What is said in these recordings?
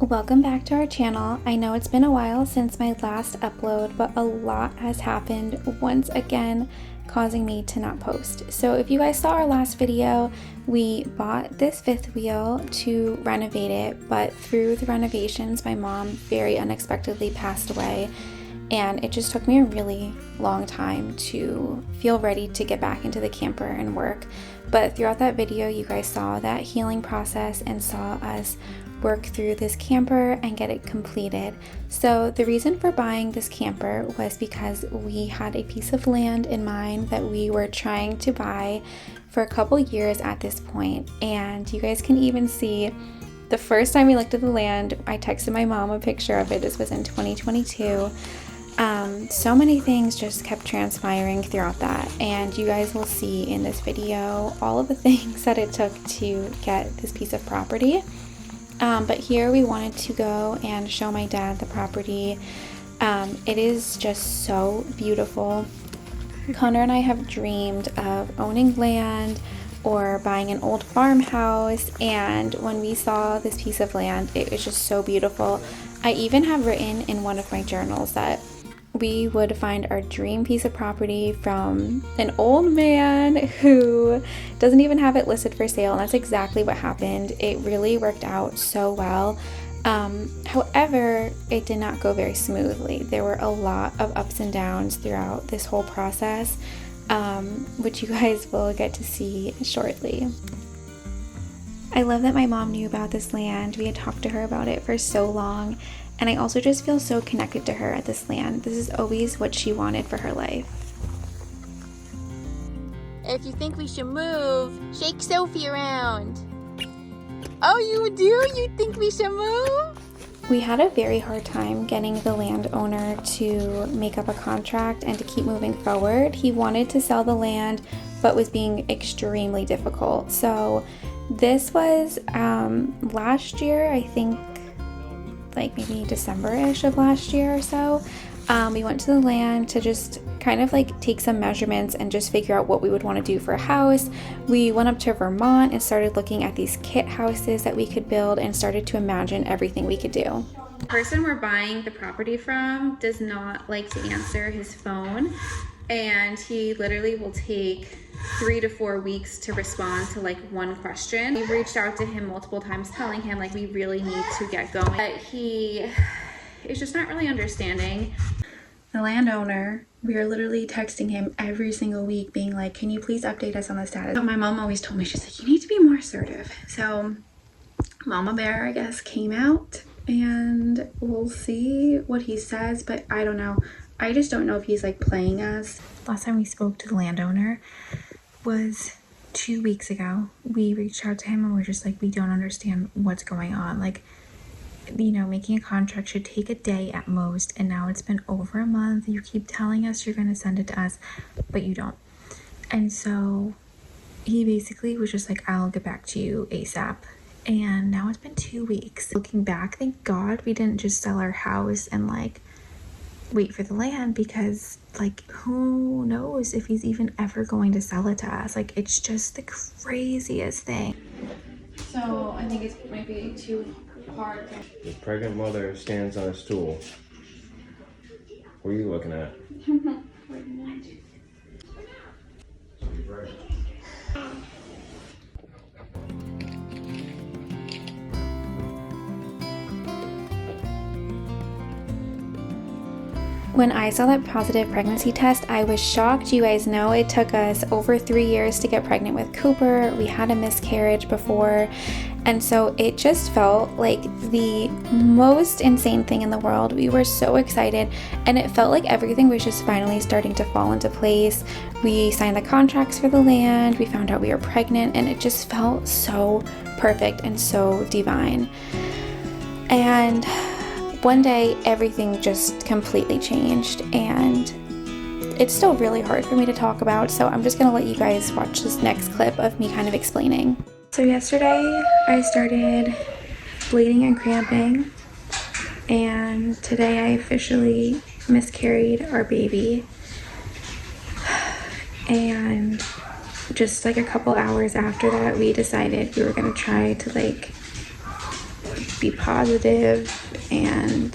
Welcome back to our channel. I know it's been a while since my last upload, but a lot has happened once again, causing me to not post. So if you guys saw our last video, we bought this fifth wheel to renovate it, but through the renovations, my mom very unexpectedly passed away, and it just took me a really long time to feel ready to get back into the camper and work. But throughout that video, you guys saw that healing process and saw us work through this camper and get it completed. So the reason for buying this camper was because we had a piece of land in mind that we were trying to buy for a couple years at this point. And you guys can even see the first time we looked at the land, I texted my mom a picture of it. This was in 2022. So many things just kept transpiring throughout that, and you guys will see in this video all of the things that it took to get this piece of property. But here we wanted to go and show my dad the property. It is just so beautiful. Connor and I have dreamed of owning land or buying an old farmhouse, and when we saw this piece of land, it was just so beautiful. I even have written in one of my journals that we would find our dream piece of property from an old man who doesn't even have it listed for sale, and that's exactly what happened. It really worked out so well. However, it did not go very smoothly. There were a lot of ups and downs throughout this whole process, which you guys will get to see shortly. I love that my mom knew about this land. We had talked to her about it for so long, and I also just feel so connected to her at this land. This is always what she wanted for her life. If you think we should move, shake Sophie around. Oh, you do? You think we should move? We had a very hard time getting the landowner to make up a contract and to keep moving forward. He wanted to sell the land, but was being extremely difficult. So this was last year, I think, like maybe December-ish of last year or so. We went to the land to just kind of like take some measurements and just figure out what we would want to do for a house. We went up to Vermont and started looking at these kit houses that we could build and started to imagine everything we could do. The person we're buying the property from does not like to answer his phone, and he literally will take 3 to 4 weeks to respond to like one question. We've reached out to him multiple times telling him like we really need to get going, but he is just not really understanding. The landowner, we are literally texting him every single week being like, can you please update us on the status? But my mom always told me, she's like, you need to be more assertive. So Mama Bear, I guess, came out, and we'll see what he says, but I don't know. I just don't know if he's like playing us. Last time we spoke to the landowner was 2 weeks ago. We reached out to him and we're just like, we don't understand what's going on. Like, you know, making a contract should take a day at most, and now it's been over a month. You keep telling us you're going to send it to us, but you don't. And so he basically was just like, I'll get back to you ASAP. And now it's been 2 weeks. Looking back, thank God we didn't just sell our house and like wait for the land, because like who knows if he's even ever going to sell it to us. Like, it's just the craziest thing. So I think it's maybe too hard. The pregnant mother stands on a stool. What are you looking at? When I saw that positive pregnancy test, I was shocked. You guys know it took us over 3 years to get pregnant with Cooper. We had a miscarriage before, and so it just felt like the most insane thing in the world. We were so excited, and it felt like everything was just finally starting to fall into place. We signed the contracts for the land, we found out we were pregnant, and it just felt so perfect and so divine. And one day, everything just completely changed, and it's still really hard for me to talk about, so I'm just gonna let you guys watch this next clip of me kind of explaining. So yesterday, I started bleeding and cramping, and today I officially miscarried our baby. And just like a couple hours after that, we decided we were gonna try to like be positive and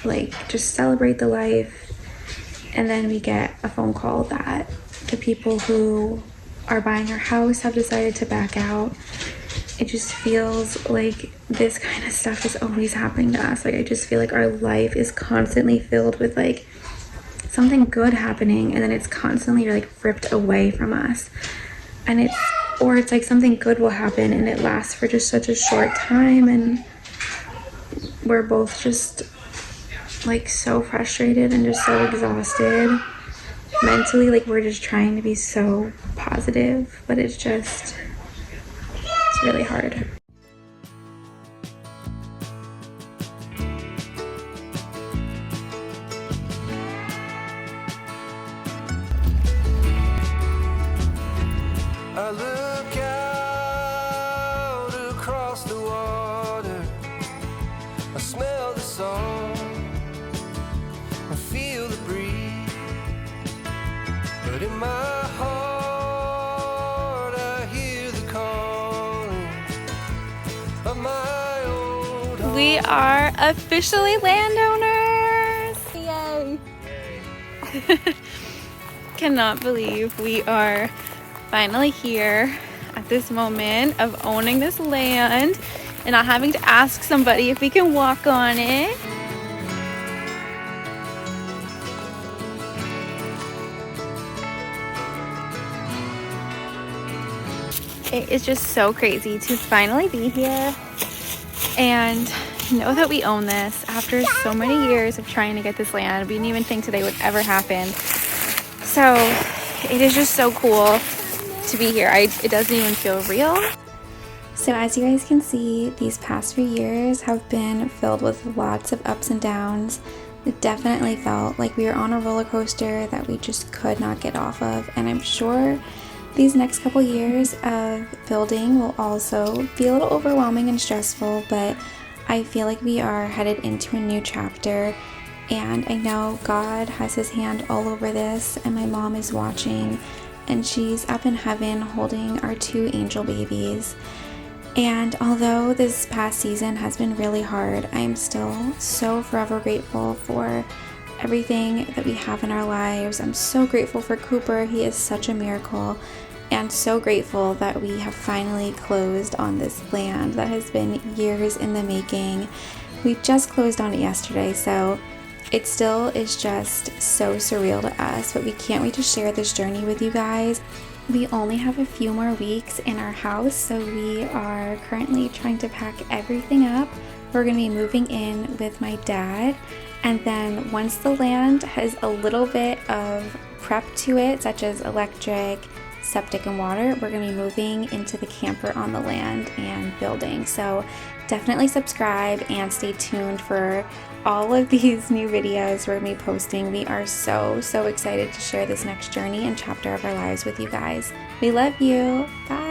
like just celebrate the life. And then we get a phone call that the people who are buying our house have decided to back out. It just feels like this kind of stuff is always happening to us. Like, I just feel like our life is constantly filled with like something good happening, and then it's constantly like ripped away from us. And it's like something good will happen and it lasts for just such a short time, and we're both just like so frustrated and just so exhausted mentally. Like, we're just trying to be so positive, but it's really hard. I look out across the water, I smell the song, I feel the breeze, but in my heart I hear the calling of my old home. We are officially landowners! Yay! Cannot believe we are finally here at this moment of owning this land and not having to ask somebody if we can walk on it. It is just so crazy to finally be here and know that we own this after so many years of trying to get this land. We didn't even think today would ever happen. So it is just so cool to be here. It doesn't even feel real. So as you guys can see, these past few years have been filled with lots of ups and downs. It definitely felt like we were on a roller coaster that we just could not get off of, and I'm sure these next couple years of building will also be a little overwhelming and stressful, but I feel like we are headed into a new chapter, and I know God has his hand all over this, and my mom is watching, and she's up in heaven holding our 2 angel babies. And although this past season has been really hard, I am still so forever grateful for everything that we have in our lives. I'm so grateful for Cooper. He is such a miracle, and so grateful that we have finally closed on this land that has been years in the making. We just closed on it yesterday, so it still is just so surreal to us, but we can't wait to share this journey with you guys. We only have a few more weeks in our house, so we are currently trying to pack everything up. We're going to be moving in with my dad, and then once the land has a little bit of prep to it, such as electric, septic, and water, we're going to be moving into the camper on the land and building. So definitely subscribe and stay tuned for all of these new videos we're going to be posting. We are so excited to share this next journey and chapter of our lives with you guys. We love you. Bye.